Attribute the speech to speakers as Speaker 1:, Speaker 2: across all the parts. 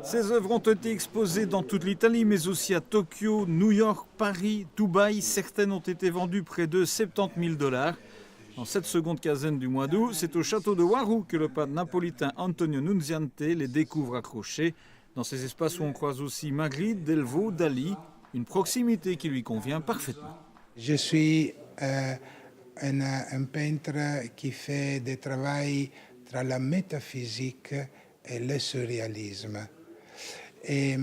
Speaker 1: Ces œuvres ont été exposées dans toute l'Italie, mais aussi à Tokyo, New York, Paris, Dubaï. Certaines ont été vendues près de 70 000 $. En cette seconde quinzaine du mois d'août, c'est au château de Waru que le peintre napolitain Antonio Nunziante les découvre accrochés. Dans ces espaces où on croise aussi Magritte, Delvaux, Dali, une proximité qui lui convient parfaitement.
Speaker 2: Je suis un peintre qui fait des travaux entre la métaphysique et le surréalisme. Et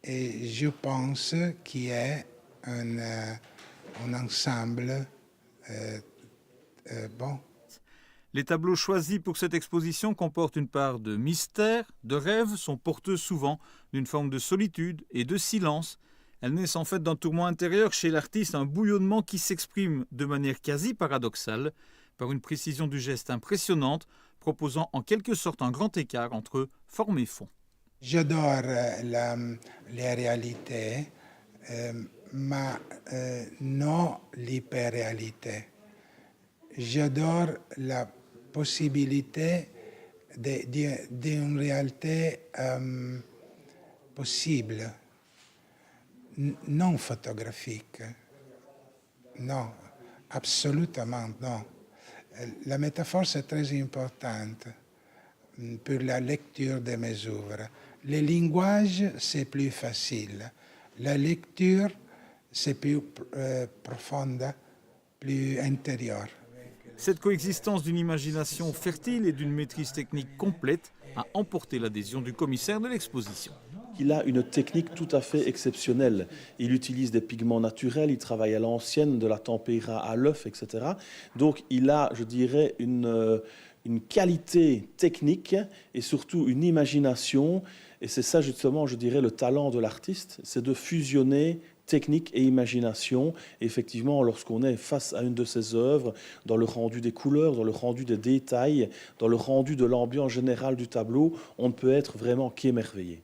Speaker 2: je pense qu'il y a un ensemble bon.
Speaker 1: Les tableaux choisis pour cette exposition comportent une part de mystère, de rêve, sont porteux souvent d'une forme de solitude et de silence. Elles naissent en fait d'un tourment intérieur chez l'artiste, un bouillonnement qui s'exprime de manière quasi paradoxale, par une précision du geste impressionnante, proposant en quelque sorte un grand écart entre forme et fond.
Speaker 2: J'adore les réalités, mais non l'hyperréalité. J'adore la possibilité d'une réalité possible, non photographique. Non, absolument non. La métaphore, c'est très importante pour la lecture de mes œuvres. Le langage, c'est plus facile. La lecture, c'est plus profonde, plus intérieure.
Speaker 1: Cette coexistence d'une imagination fertile et d'une maîtrise technique complète a emporté l'adhésion du commissaire de l'exposition.
Speaker 3: Il a une technique tout à fait exceptionnelle. Il utilise des pigments naturels, il travaille à l'ancienne, de la tempéra à l'œuf, etc. Donc il a, je dirais, une qualité technique et surtout une imagination. Et c'est ça justement, je dirais, le talent de l'artiste, c'est de fusionner technique et imagination. Et effectivement, lorsqu'on est face à une de ses œuvres, dans le rendu des couleurs, dans le rendu des détails, dans le rendu de l'ambiance générale du tableau, on ne peut être vraiment qu'émerveillé.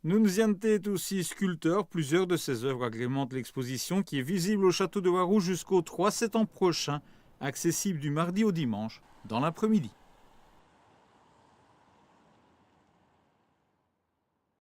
Speaker 1: Nunziante est aussi sculpteur. Plusieurs de ses œuvres agrémentent l'exposition qui est visible au château de Waru jusqu'au 3 septembre prochain, accessible du mardi au dimanche dans l'après-midi.